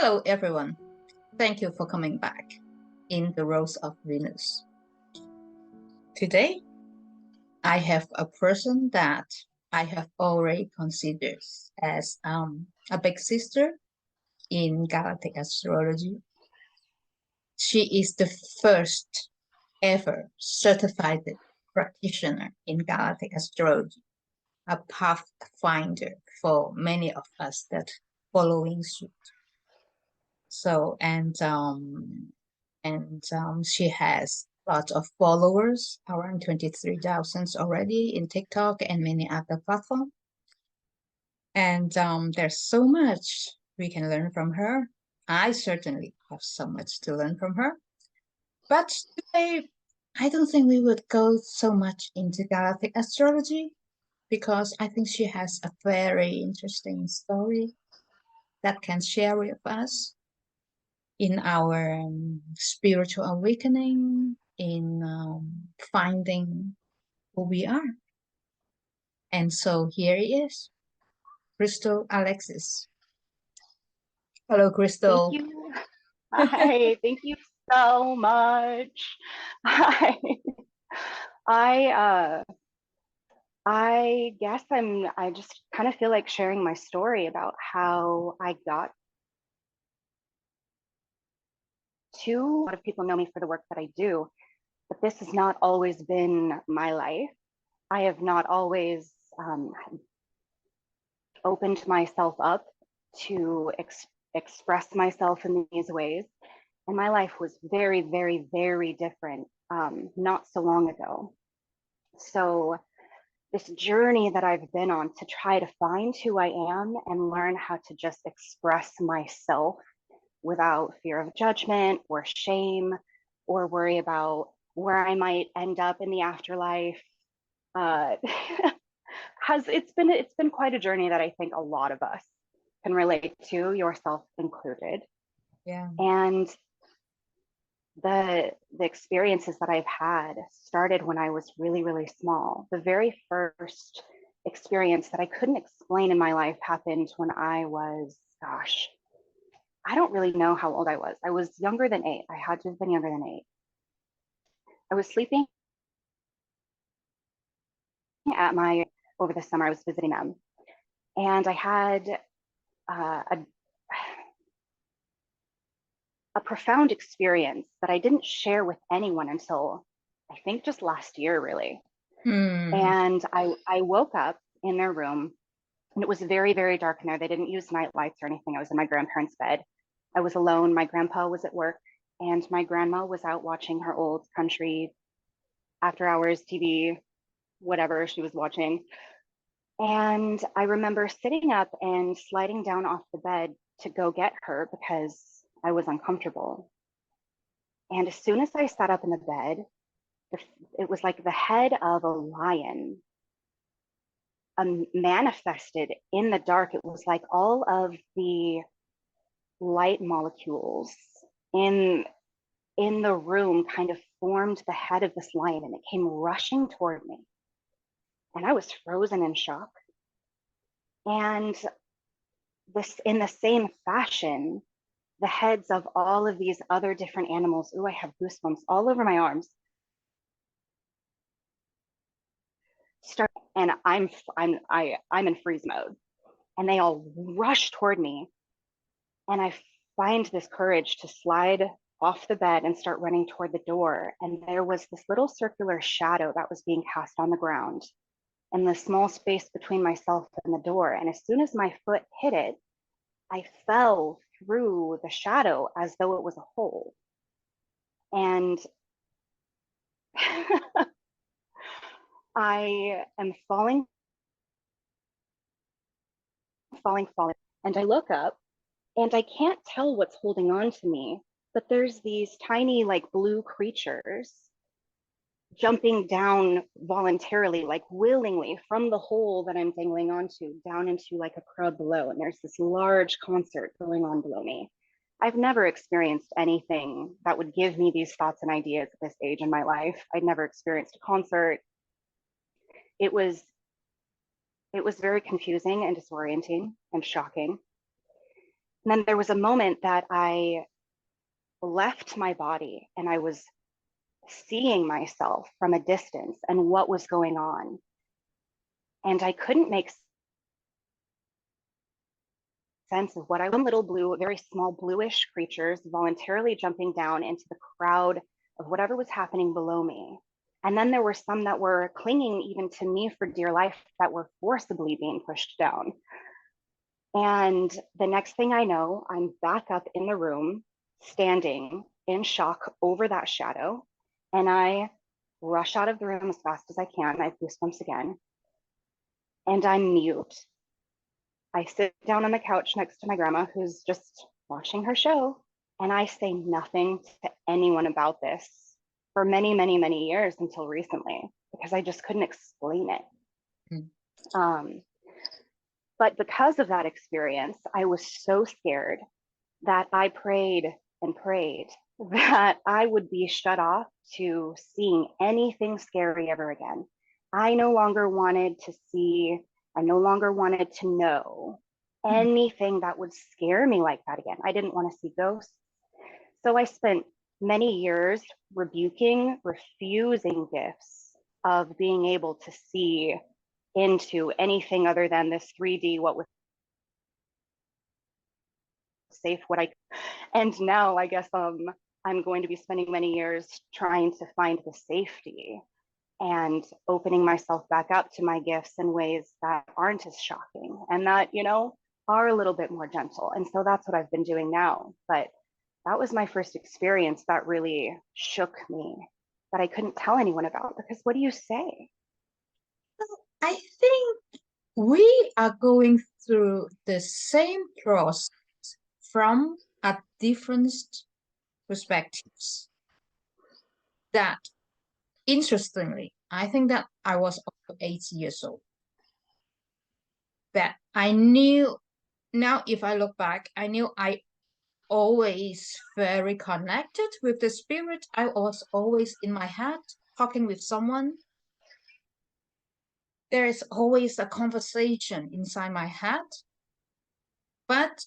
Hello, everyone. Thank you for coming back in the Rose of Venus. Today, I have a person that I have already considered as a big sister in Galactic Astrology. She is the first ever certified practitioner in Galactic Astrology, a pathfinder for many of us that following suit. So, she has lots of followers, around 23,000 already in TikTok and many other platforms. And there's so much we can learn from her. I certainly have so much to learn from her. But today, I don't think we would go so much into galactic astrology because I think she has a very interesting story that can share with us in our spiritual awakening, in finding who we are. And so here it is, Crystal Alexis. Hello, Crystal. Thank you. Hi, thank you so much. Hi. I guess I just kind of feel like sharing my story about how I got to. A lot of people know me for the work that I do, but this has not always been my life. I have not always opened myself up to express myself in these ways. And my life was very, very, very different not so long ago. So this journey that I've been on to try to find who I am and learn how to just express myself without fear of judgment or shame or worry about where I might end up in the afterlife. It's been quite a journey that I think a lot of us can relate to, yourself included. Yeah. And the experiences that I've had started when I was really, really small. The very first experience that I couldn't explain in my life happened when I was, gosh, I don't really know how old I was. I was younger than 8. I had to have been younger than 8. I was sleeping over the summer. I was visiting them. And I had a profound experience that I didn't share with anyone until I think just last year, really. And I woke up in their room and it was very, very dark in there. They didn't use night lights or anything. I was in my grandparents' bed. I was alone. My grandpa was at work and my grandma was out watching her old country after hours TV, whatever she was watching. And I remember sitting up and sliding down off the bed to go get her because I was uncomfortable. And as soon as I sat up in the bed, it was like the head of a lion manifested in the dark. It was like all of the light molecules in the room kind of formed the head of this lion and it came rushing toward me. And I was frozen in shock. And this, in the same fashion, the heads of all of these other different animals, ooh, I have goosebumps all over my arms, start, and I'm in freeze mode. And they all rush toward me. And I find this courage to slide off the bed and start running toward the door. And there was this little circular shadow that was being cast on the ground and the small space between myself and the door. And as soon as my foot hit it, I fell through the shadow as though it was a hole. And I am falling. And I look up and I can't tell what's holding on to me, but there's these tiny like blue creatures jumping down voluntarily, like willingly from the hole that I'm dangling onto down into like a crowd below. And there's this large concert going on below me. I've never experienced anything that would give me these thoughts and ideas at this age in my life. I'd never experienced a concert. It was very confusing and disorienting and shocking. And then there was a moment that I left my body and I was seeing myself from a distance and what was going on. And I couldn't make sense of what I was. Little blue, very small bluish creatures voluntarily jumping down into the crowd of whatever was happening below me. And then there were some that were clinging even to me for dear life that were forcibly being pushed down. And the next thing I know, I'm back up in the room, standing in shock over that shadow. And I rush out of the room as fast as I can. I have goosebumps again. And I'm mute. I sit down on the couch next to my grandma, who's just watching her show. And I say nothing to anyone about this for many, many, many years until recently, because I just couldn't explain it. But because of that experience, I was so scared that I prayed and prayed that I would be shut off to seeing anything scary ever again. I no longer wanted to see, I no longer wanted to know anything that would scare me like that again. I didn't want to see ghosts. So I spent many years rebuking, refusing gifts of being able to see into anything other than this 3D, what was safe, what I, and now I guess I'm going to be spending many years trying to find the safety and opening myself back up to my gifts in ways that aren't as shocking and that, you know, are a little bit more gentle. And so that's what I've been doing now. But that was my first experience that really shook me, that I couldn't tell anyone about, because what do you say? I think we are going through the same process from a different perspectives. That, interestingly, I think that I was also 8 years old. That I knew, now if I look back, I knew I always very connected with the spirit. I was always in my head talking with someone. There is always a conversation inside my head. But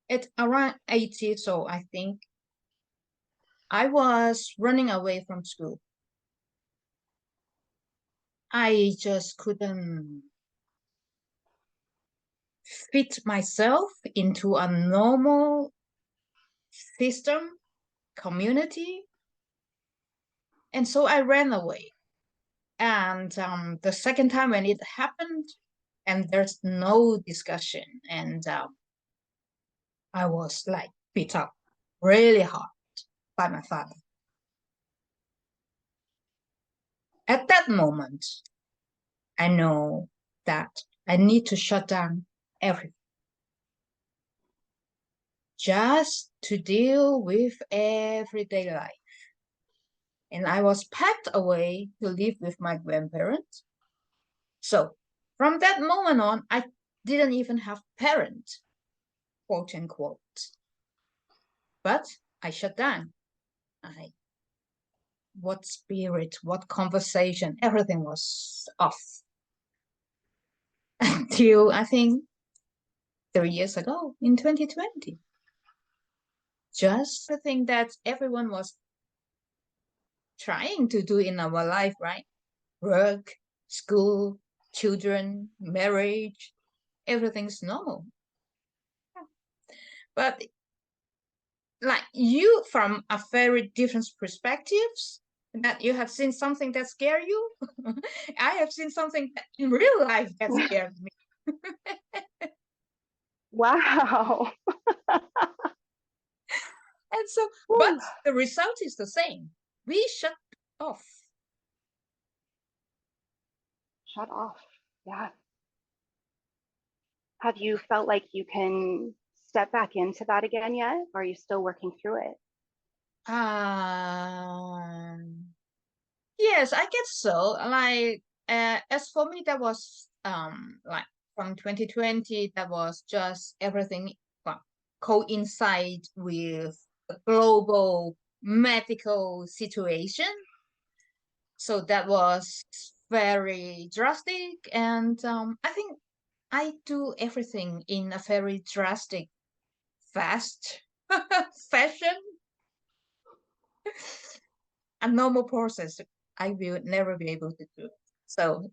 at around 8 years old, I think, I was running away from school. I just couldn't fit myself into a normal system, community. And so I ran away. And the second time when it happened, and there's no discussion, and I was like beat up really hard by my father. At that moment, I know that I need to shut down everything just to deal with everyday life. And I was packed away to live with my grandparents. So from that moment on, I didn't even have parents, quote unquote. But I shut down. What spirit, what conversation, everything was off. Until I think 3 years ago in 2020. Just the thing that everyone was trying to do in our life, right? Work, school, children, marriage, everything's normal. But like you, from a very different perspectives, that you have seen something that scared you. I have seen something in real life that scared me. Wow. And so, but the result is the same. We shut off. Shut off. Yeah. Have you felt like you can step back into that again yet? Or are you still working through it? Yes, I guess so. Like, as for me, that was like from 2020, that was just everything coincide with the global medical situation. So that was very drastic, and I think I do everything in a very drastic fast fashion, a normal process. I will never be able to do it. So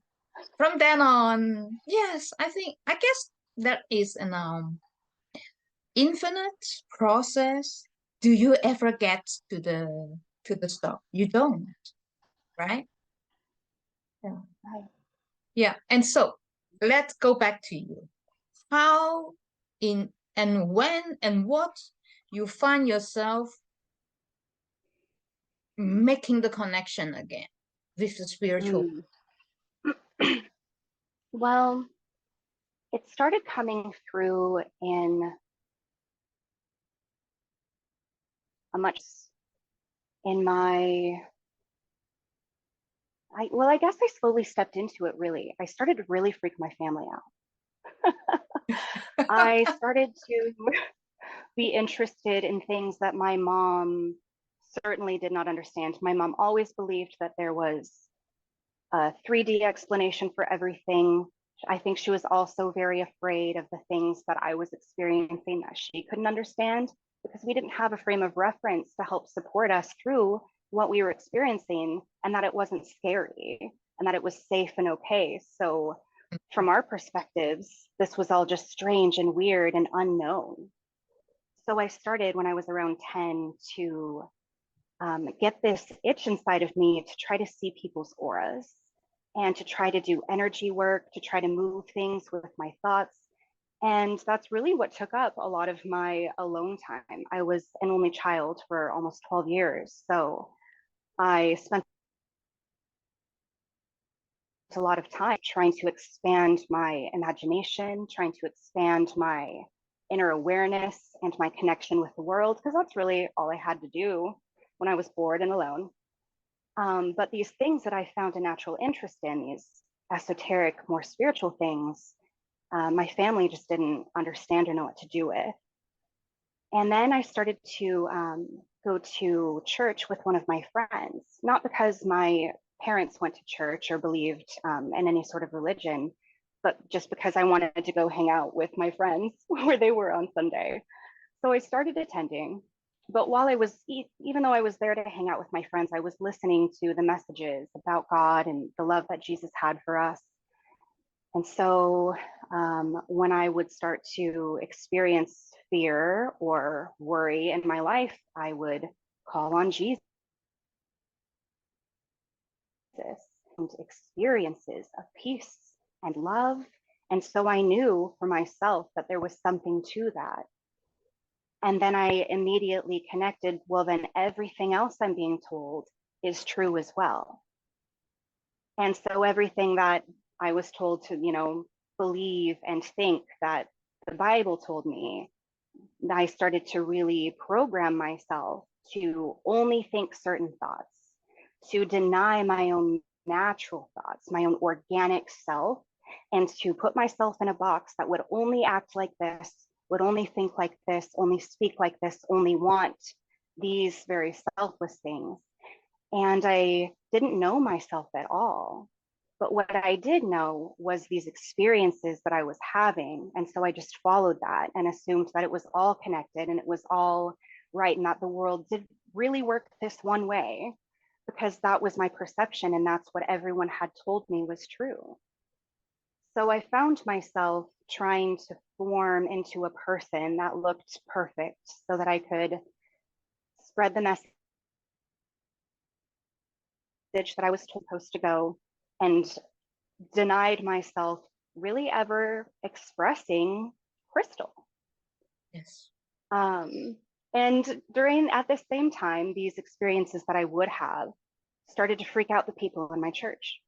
from then on, yes, I guess that is an infinite process. Do you ever get to the stop? You don't, right? Yeah. Right. Yeah. And so let's go back to you. How in and when and what you find yourself making the connection again with the spiritual. Mm. Well, it started coming through in a much in my I guess I slowly stepped into it really. I started to really freak my family out. I started to be interested in things that my mom certainly did not understand. My mom always believed that there was a 3D explanation for everything. I think she was also very afraid of the things that I was experiencing that she couldn't understand because we didn't have a frame of reference to help support us through what we were experiencing, and that it wasn't scary and that it was safe and okay. So, from our perspectives, this was all just strange and weird and unknown. So, I started when I was around 10 to get this itch inside of me to try to see people's auras and to try to do energy work, to try to move things with my thoughts. And that's really what took up a lot of my alone time. I was an only child for almost 12 years. So I spent a lot of time trying to expand my imagination, trying to expand my inner awareness and my connection with the world, because that's really all I had to do when I was bored and alone. But these things that I found a natural interest in, these esoteric, more spiritual things, my family just didn't understand or know what to do with. And then I started to go to church with one of my friends, not because my parents went to church or believed in any sort of religion, but just because I wanted to go hang out with my friends where they were on Sunday. So I started attending. But while I was, even though I was there to hang out with my friends, I was listening to the messages about God and the love that Jesus had for us. And so when I would start to experience fear or worry in my life, I would call on Jesus and experiences of peace and love. And so I knew for myself that there was something to that. And then I immediately connected, well, then everything else I'm being told is true as well. And so everything that I was told to, believe and think that the Bible told me, I started to really program myself to only think certain thoughts, to deny my own natural thoughts, my own organic self, and to put myself in a box that would only act like this, would only think like this, only speak like this, only want these very selfless things. And I didn't know myself at all. But what I did know was these experiences that I was having. And so I just followed that and assumed that it was all connected and it was all right and that the world did really work this one way because that was my perception and that's what everyone had told me was true. So I found myself trying to form into a person that looked perfect so that I could spread the message that I was supposed to go and denied myself really ever expressing Crystal. Yes. And during, at the same time, these experiences that I would have started to freak out the people in my church.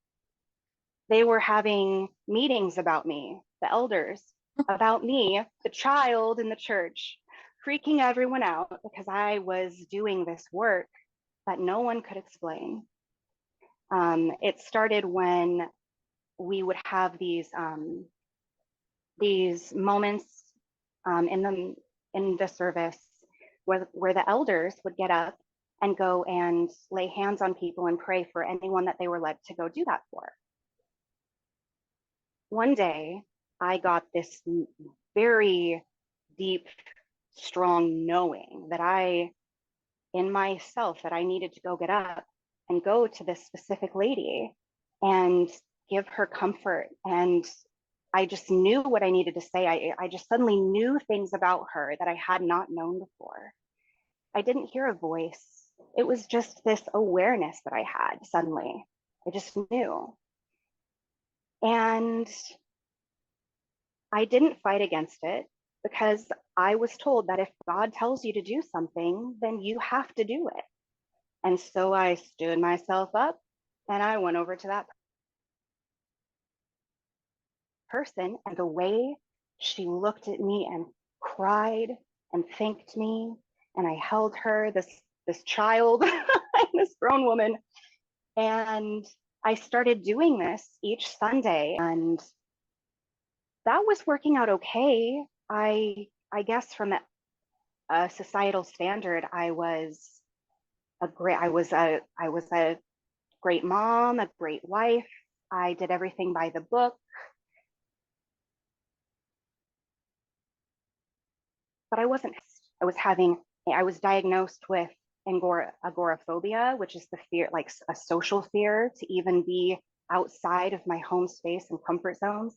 They were having meetings about me, the elders, about me, the child in the church, freaking everyone out because I was doing this work that no one could explain. It started when we would have these moments in the service where the elders would get up and go and lay hands on people and pray for anyone that they were led to go do that for. One day, I got this very deep strong knowing that in myself, that I needed to go get up and go to this specific lady and give her comfort. And I just knew what I needed to say. I just suddenly knew things about her that I had not known before. I didn't hear a voice. It was just this awareness that I had suddenly. I just knew. And I didn't fight against it because I was told that if God tells you to do something, then you have to do it. And so I stood myself up and I went over to that person, and the way she looked at me and cried and thanked me, and I held her, this child, this grown woman, and I started doing this each Sunday, and that was working out okay. I guess from a societal standard, I was a great mom, a great wife. I did everything by the book. But I wasn't. I was diagnosed with agoraphobia, which is the fear, like a social fear to even be outside of my home space and comfort zones.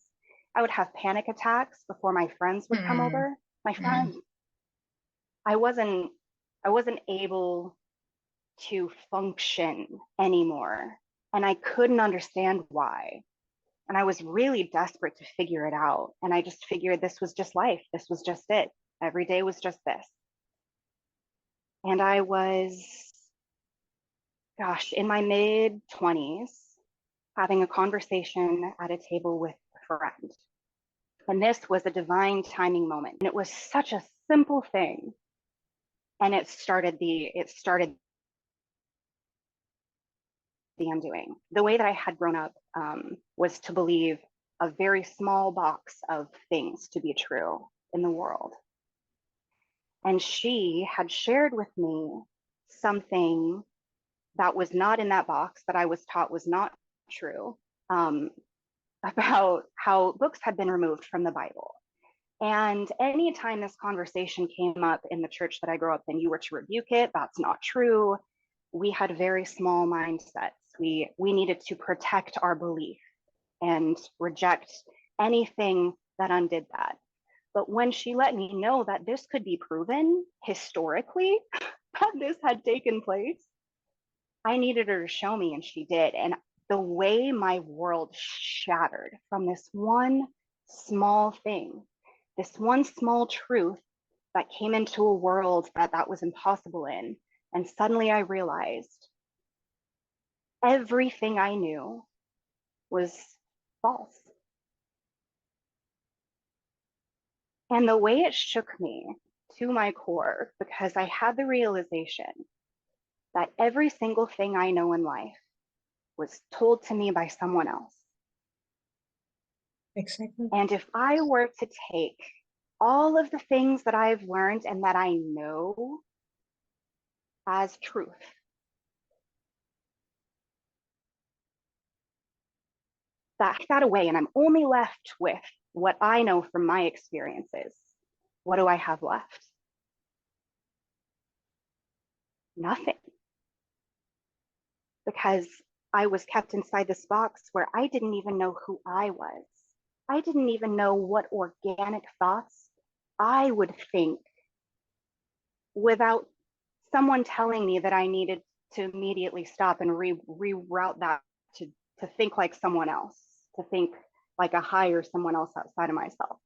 I would have panic attacks before my friends would come over. My friends, I wasn't able to function anymore. And I couldn't understand why. And I was really desperate to figure it out. And I just figured this was just life. This was just it. Every day was just this. And I was, in my mid 20s, having a conversation at a table with a friend. And this was a divine timing moment. And it was such a simple thing. And it started the undoing. The way that I had grown up was to believe a very small box of things to be true in the world. And she had shared with me something that was not in that box that I was taught was not true, about how books had been removed from the Bible. And anytime this conversation came up in the church that I grew up in, you were to rebuke it. That's not true. We had very small mindsets. We needed to protect our belief and reject anything that undid that. But when she let me know that this could be proven historically, that this had taken place, I needed her to show me, and she did. And the way my world shattered from this one small thing, this one small truth that came into a world that was impossible in. And suddenly I realized everything I knew was false. And the way it shook me to my core, because I had the realization that every single thing I know in life was told to me by someone else. Exactly. And if I were to take all of the things that I've learned and that I know as truth, that away, and I'm only left with what I know from my experiences, what do I have left? Nothing. Because I was kept inside this box where I didn't even know who I was. I didn't even know what organic thoughts I would think without someone telling me that I needed to immediately stop and reroute that to think like someone else, to think like a higher someone else outside of myself.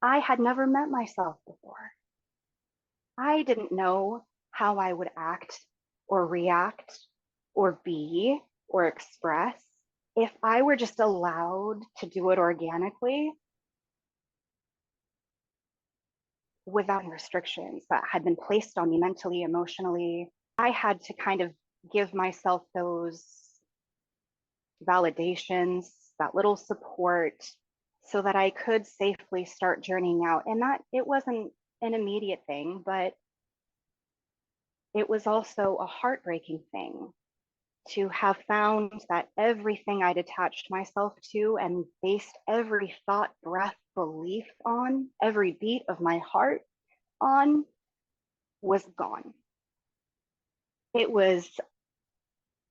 I had never met myself before. I didn't know how I would act or react or be or express if I were just allowed to do it organically without restrictions that had been placed on me mentally, emotionally. I had to kind of give myself those validations, that little support, so that I could safely start journeying out. And that it wasn't an immediate thing, but it was also a heartbreaking thing to have found that everything I'd attached myself to and based every thought, breath, belief on, every beat of my heart on, was gone. It was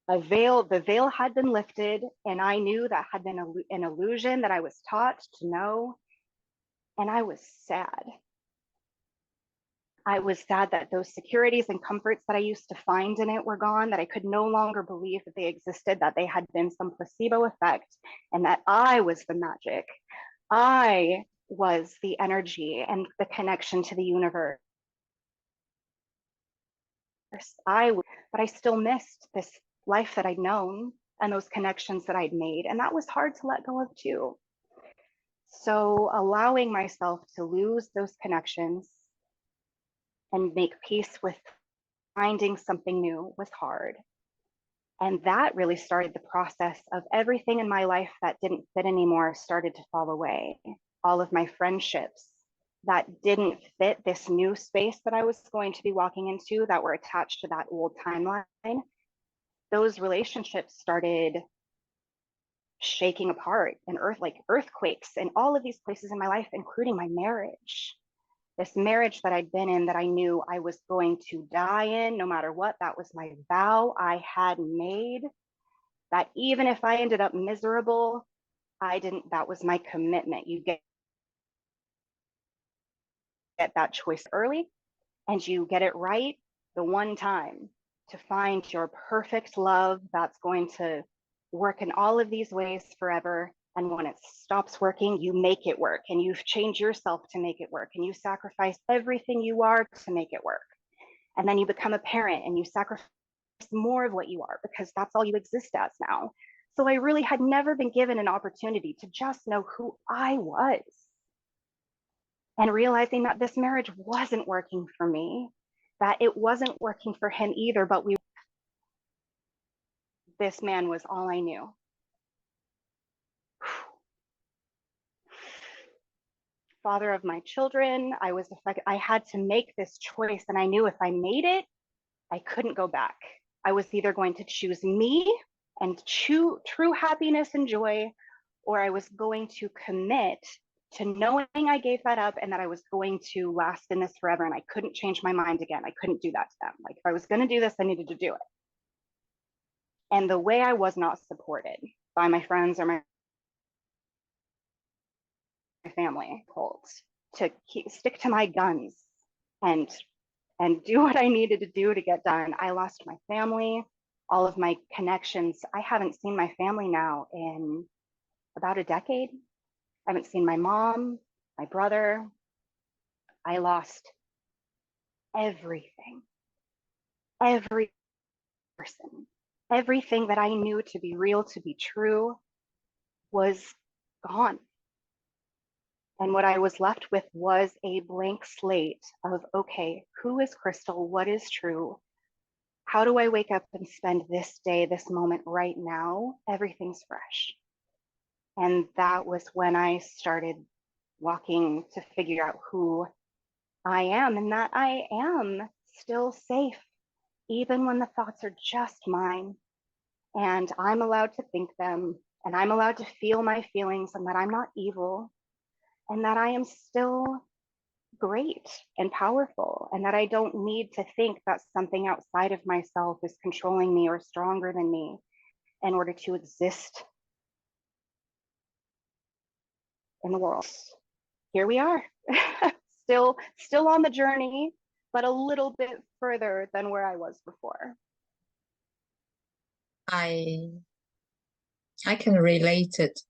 a veil, the veil had been lifted, and I knew that had been an illusion that I was taught to know. And I was sad. I was sad that those securities and comforts that I used to find in it were gone, that I could no longer believe that they existed, that they had been some placebo effect, and that I was the magic. I was the energy and the connection to the universe. But I still missed this life that I'd known and those connections that I'd made. And that was hard to let go of too. So allowing myself to lose those connections and make peace with finding something new was hard. And that really started the process of everything in my life that didn't fit anymore started to fall away. All of my friendships that didn't fit this new space that I was going to be walking into, that were attached to that old timeline, those relationships started shaking apart, and like earthquakes in all of these places in my life, including my marriage. This marriage that I'd been in, that I knew I was going to die in no matter what. That was my vow I had made, that even if I ended up miserable, that was my commitment. You get that choice early, and you get it right the one time to find your perfect love that's going to work in all of these ways forever. And when it stops working, you make it work, and you've changed yourself to make it work, and you sacrifice everything you are to make it work. And then you become a parent and you sacrifice more of what you are, because that's all you exist as now. So I really had never been given an opportunity to just know who I was. And realizing that this marriage wasn't working for me, that it wasn't working for him either, but this man was all I knew. Father of my children, I had to make this choice, and I knew if I made it, I couldn't go back. I was either going to choose me and true happiness and joy, or I was going to commit to knowing I gave that up and that I was going to last in this forever, and I couldn't change my mind again. I couldn't do that to them. Like, if I was going to do this, I needed to do it. And the way I was not supported by my friends or my family told to stick to my guns and do what I needed to do to get done. I lost my family, all of my connections. I haven't seen my family now in about a decade. I haven't seen my mom, my brother. I lost everything, every person, everything that I knew to be real, to be true, was gone. And what I was left with was a blank slate of, okay, who is Crystal? What is true? How do I wake up and spend this day, this moment right now? Everything's fresh. And that was when I started walking to figure out who I am, and that I am still safe, even when the thoughts are just mine. And I'm allowed to think them, and I'm allowed to feel my feelings, and that I'm not evil, and that I am still great and powerful, and that I don't need to think that something outside of myself is controlling me or stronger than me in order to exist in the world. Here we are, still on the journey, but a little bit further than where I was before. I can relate it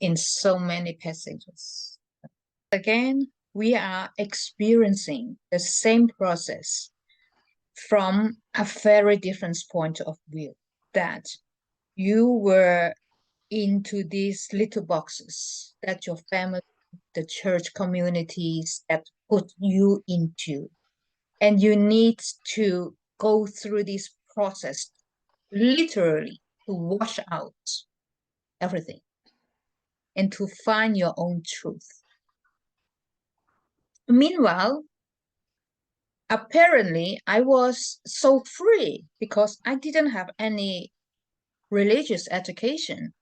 in so many passages. Again, we are experiencing the same process from a very different point of view, that you were into these little boxes that your family, the church communities that put you into, and you need to go through this process literally to wash out everything and to find your own truth. Meanwhile, apparently I was so free because I didn't have any religious education,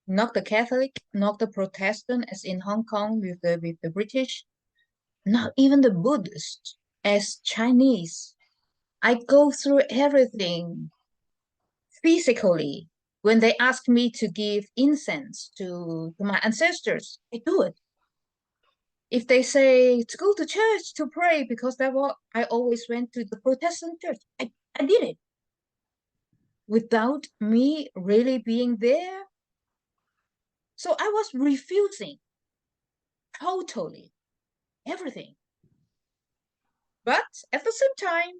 not the Catholic, not the Protestant as in Hong Kong with the British, not even the Buddhist, as Chinese. I go through everything physically. When they ask me to give incense to my ancestors, I do it. If they say to go to church to pray, because that was I always went to the Protestant church, I did it without me really being there. So I was refusing totally everything. But at the same time,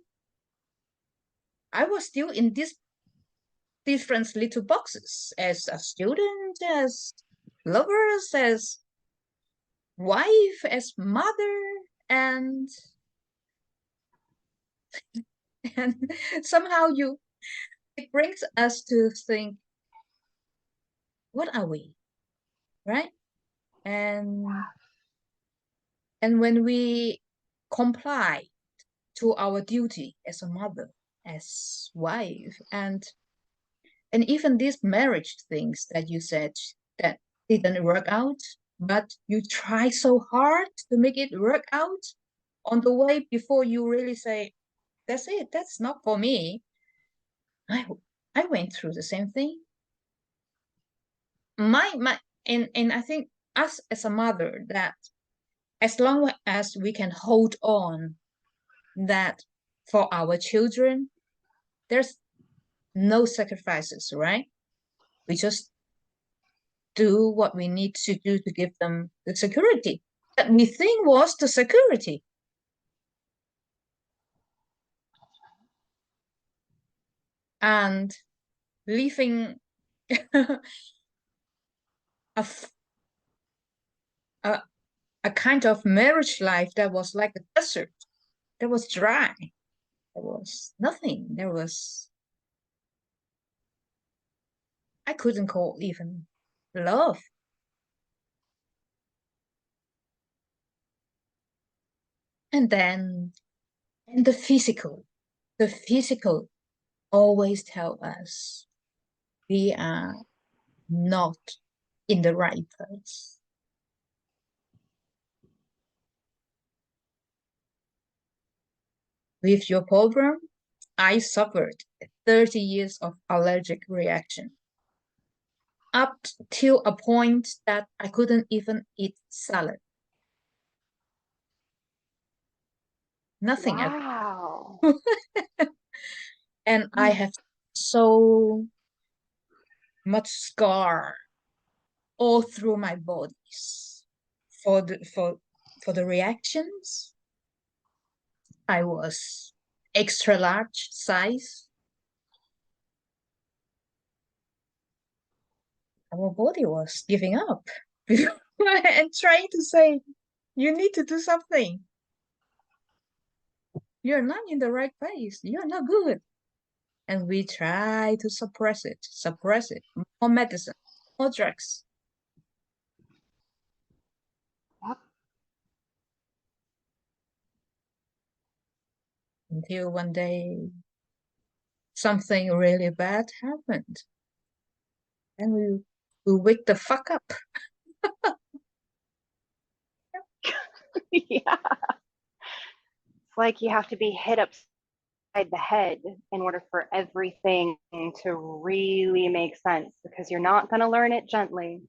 I was still in these different little boxes as a student, as lovers, as wife, as mother, and and somehow it brings us to think, what are we, right? And when we comply to our duty as a mother, as wife, and even these marriage things that you said that didn't work out, but you try so hard to make it work out on the way before you really say, that's it, that's not for me. I went through the same thing. My and I think us as a mother, that as long as we can hold on that for our children, there's no sacrifices, right? We just do what we need to do to give them the security that we think was the security. And living a, a, a kind of marriage life that was like a desert, that was dry. There was nothing. There was, I couldn't call even love. And then, and the physical always tell us we are not in the right place. With your program, I suffered 30 years of allergic reaction, up till a point that I couldn't even eat salad. Nothing at Wow. all. And I have so much scar all through my bodies for the reactions. I was extra large size. Our body was giving up and trying to say, you need to do something. You're not in the right place. You're not good. And we try to suppress it. More medicine, more drugs. Yep. Until one day, something really bad happened. And we wake the fuck up. Yeah. It's like you have to be hit upside the head in order for everything to really make sense, because you're not going to learn it gently.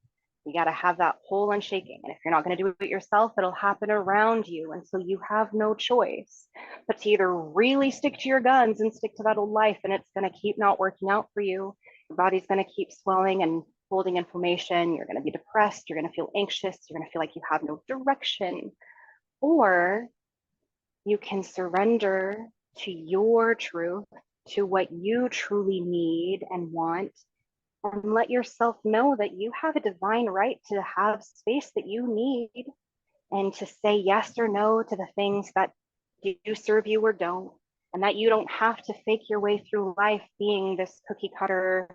You got to have that whole unshaking. And if you're not going to do it yourself, it'll happen around you. And so you have no choice but to either really stick to your guns and stick to that old life, and it's going to keep not working out for you. Your body's going to keep swelling and holding inflammation. You're going to be depressed. You're going to feel anxious. You're going to feel like you have no direction. Or you can surrender to your truth, to what you truly need and want, and let yourself know that you have a divine right to have space that you need, and to say yes or no to the things that do serve you or don't, and that you don't have to fake your way through life being this cookie cutter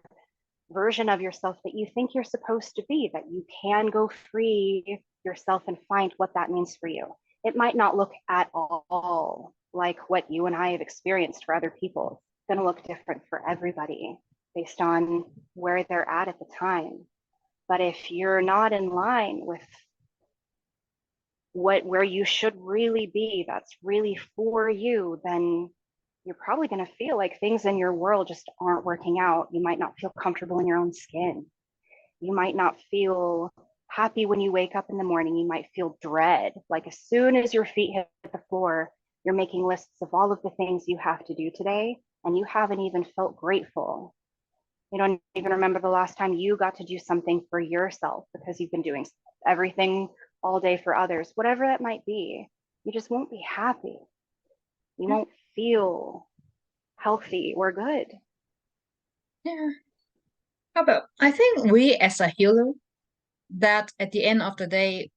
version of yourself that you think you're supposed to be, that you can go free yourself and find what that means for you. It might not look at all like what you and I have experienced for other people. It's going to look different for everybody based on where they're at the time. But if you're not in line with where you should really be, that's really for you, then you're probably going to feel like things in your world just aren't working out. You might not feel comfortable in your own skin. You might not feel happy when you wake up in the morning. You might feel dread. Like as soon as your feet hit the floor, you're making lists of all of the things you have to do today, and you haven't even felt grateful. You don't even remember the last time you got to do something for yourself because you've been doing everything all day for others, whatever that might be. You just won't be happy. You won't feel healthy or good. Yeah. How about, I think we as a healer, that at the end of the day,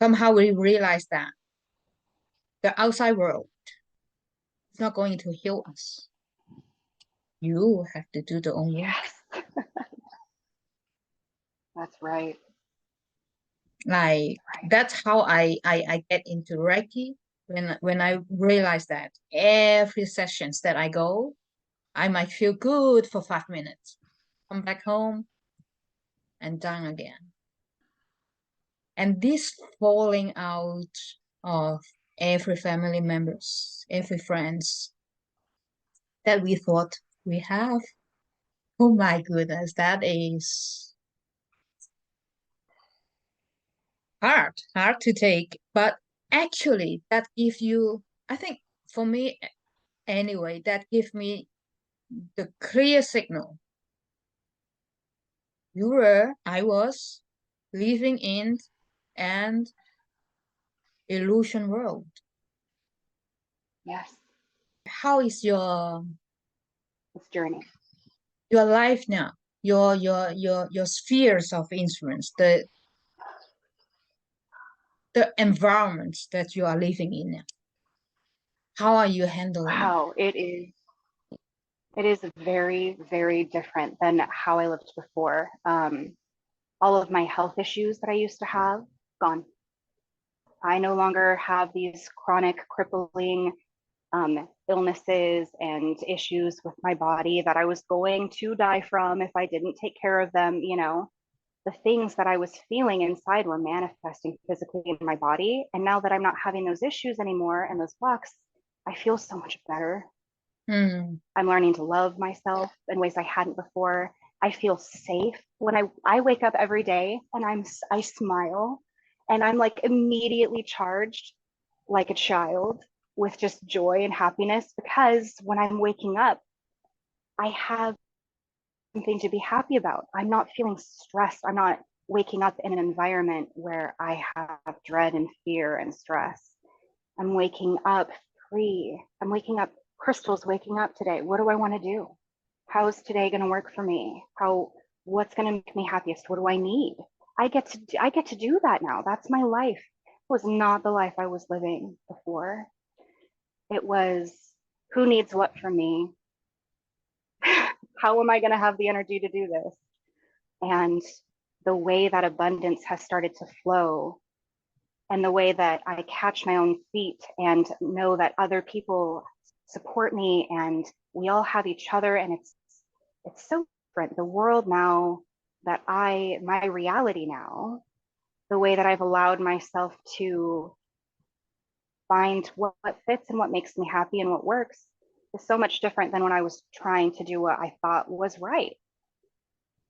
somehow we realize that the outside world is not going to heal us. You have to do the own work. Yes. That's right. Like that's how I get into Reiki, when I realize that every sessions that I go, I might feel good for 5 minutes, come back home and done again. And this falling out of every family members, every friends that we thought we have. Oh my goodness, that is hard to take. But actually, that gives you, I think, for me anyway, that gives me the clear signal. I was living in an illusion world. Yes. How is This journey. your life now? Your spheres of influence, the environments that you are living in now. How are you handling? Wow, it is very, very different than how I lived before. All of my health issues that I used to have, gone. I no longer have these chronic, crippling illnesses and issues with my body that I was going to die from if I didn't take care of them. You know, the things that I was feeling inside were manifesting physically in my body. And now that I'm not having those issues anymore and those blocks, I feel so much better. I'm learning to love myself in ways I hadn't before. I feel safe when I wake up every day and I smile and I'm like immediately charged like a child with just joy and happiness, because when I'm waking up, I have something to be happy about. I'm not feeling stressed. I'm not waking up in an environment where I have dread and fear and stress. I'm waking up free. I'm waking up. Crystal's waking up today. What do I want to do? How is today going to work for me? What's going to make me happiest? What do I need? I get to do that now. That's my life. It was not the life I was living before. It was, who needs what from me? How am I going to have the energy to do this? And the way that abundance has started to flow, and the way that I catch my own feet and know that other people support me and we all have each other, and it's so different. The world now that my reality now, the way that I've allowed myself to find what fits and what makes me happy and what works is so much different than when I was trying to do what I thought was right,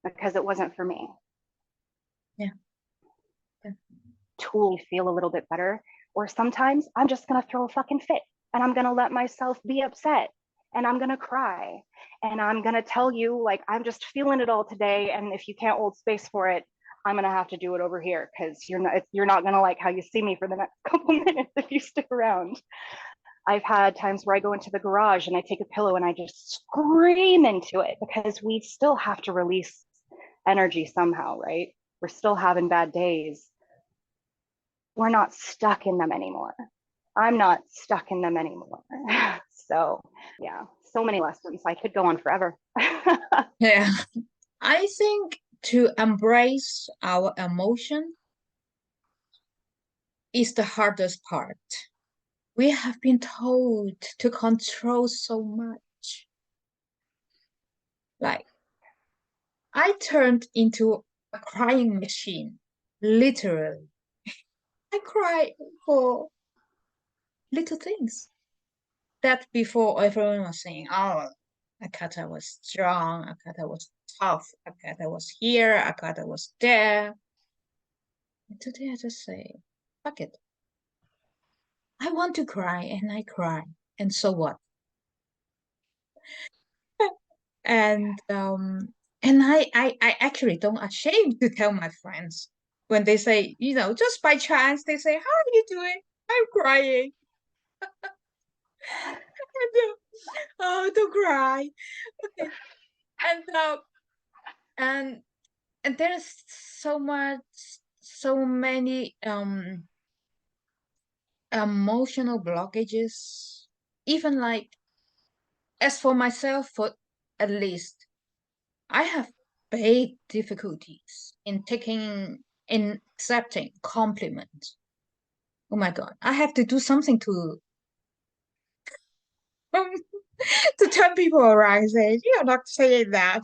because it wasn't for me. Yeah. Tool feel a little bit better. Or sometimes I'm just going to throw a fucking fit and I'm going to let myself be upset and I'm going to cry and I'm going to tell you, like, I'm just feeling it all today. And if you can't hold space for it, I'm going to have to do it over here, because you're not going to like how you see me for the next couple minutes if you stick around. I've had times where I go into the garage and I take a pillow and I just scream into it, because we still have to release energy somehow, right? We're still having bad days. We're not stuck in them anymore. I'm not stuck in them anymore. So yeah, so many lessons. I could go on forever. Yeah. I think to embrace our emotion is the hardest part. We have been told to control so much. Like, I turned into a crying machine literally. I cry for little things. That before everyone was saying, oh, Akata was strong, Akata was tough, Akata was here, Akata was there. And today I just say, fuck it. I want to cry and I cry. And so what? And I actually don't ashamed to tell my friends when they say, just by chance, they say, how are you doing? I'm crying. Oh, don't cry. Okay. And and and there's so many emotional blockages. Even like as for myself, for at least I have big difficulties in accepting compliments. Oh my God, I have to do something to to turn people around. Say, you're not saying that.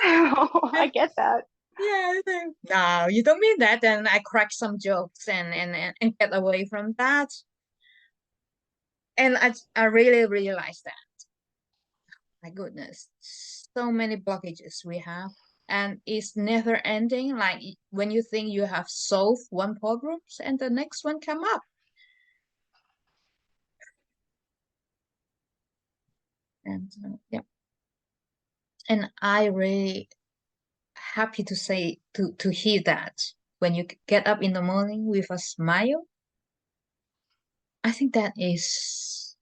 I get that. Yeah, no, you don't mean that. And I crack some jokes and get away from that. And I really realized that. My goodness, so many blockages we have. And it's never ending. Like when you think you have solved one problem and the next one come up. And yeah. And I really happy to say to hear that when you get up in the morning with a smile. I think that is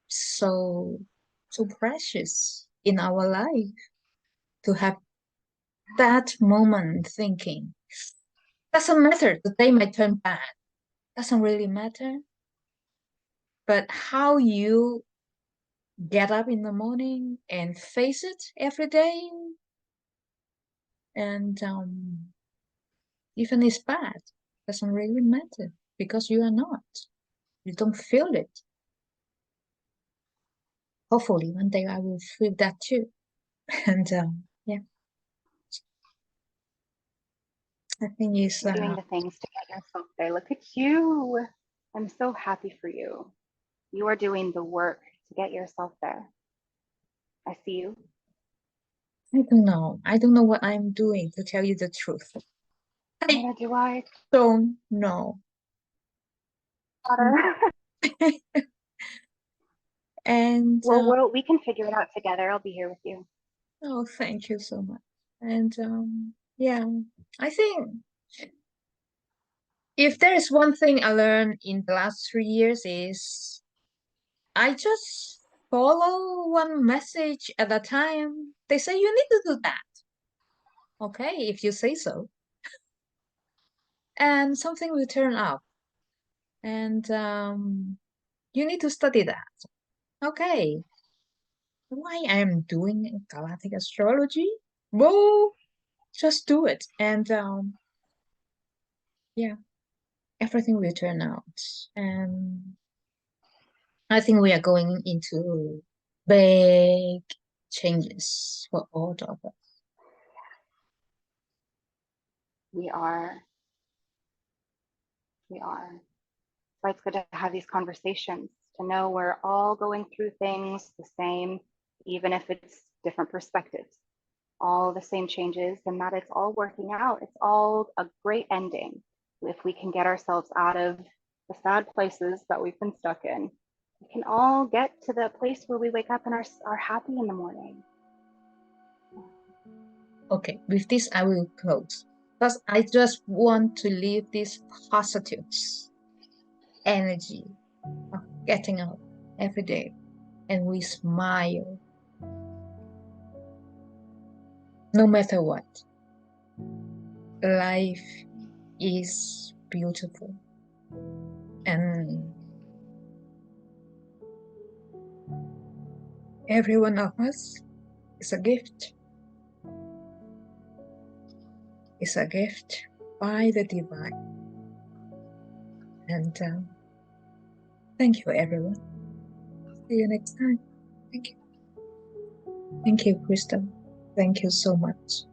so so precious in our life to have that moment thinking. Doesn't matter, the day might turn bad. Doesn't really matter. But how you get up in the morning and face it every day, and even it's bad, doesn't really matter because you are not. You don't feel it. Hopefully, one day I will feel that too. And yeah, I think it's You're doing the things to get yourself there. Look at you. I'm so happy for you. You are doing the work to get yourself there. I see you. I don't know. I don't know what I'm doing, to tell you the truth. I Neither do I. don't know. And Well, we can figure it out together. I'll be here with you. oh, thank you so much. And yeah, I think if there is one thing I learned in the last 3 years is I just follow one message at a time. They say you need to do that. Okay, if you say so. And something will turn up. And you need to study that. Okay. Why I am doing galactic astrology? Well, just do it. And yeah, everything will turn out. And I think we are going into big changes for all of us. We are. We are. Why it's good to have these conversations, to know we're all going through things the same, even if it's different perspectives, all the same changes, and that it's all working out. It's all a great ending if we can get ourselves out of the sad places that we've been stuck in. We can all get to the place where we wake up and are happy in the morning. Okay, with this I will close. Because I just want to leave this positive energy of getting up every day and we smile no matter what. Life is beautiful and every one of us is a gift. Is a gift by the divine. And thank you, everyone. See you next time. Thank you. Thank you, Crystal. Thank you so much.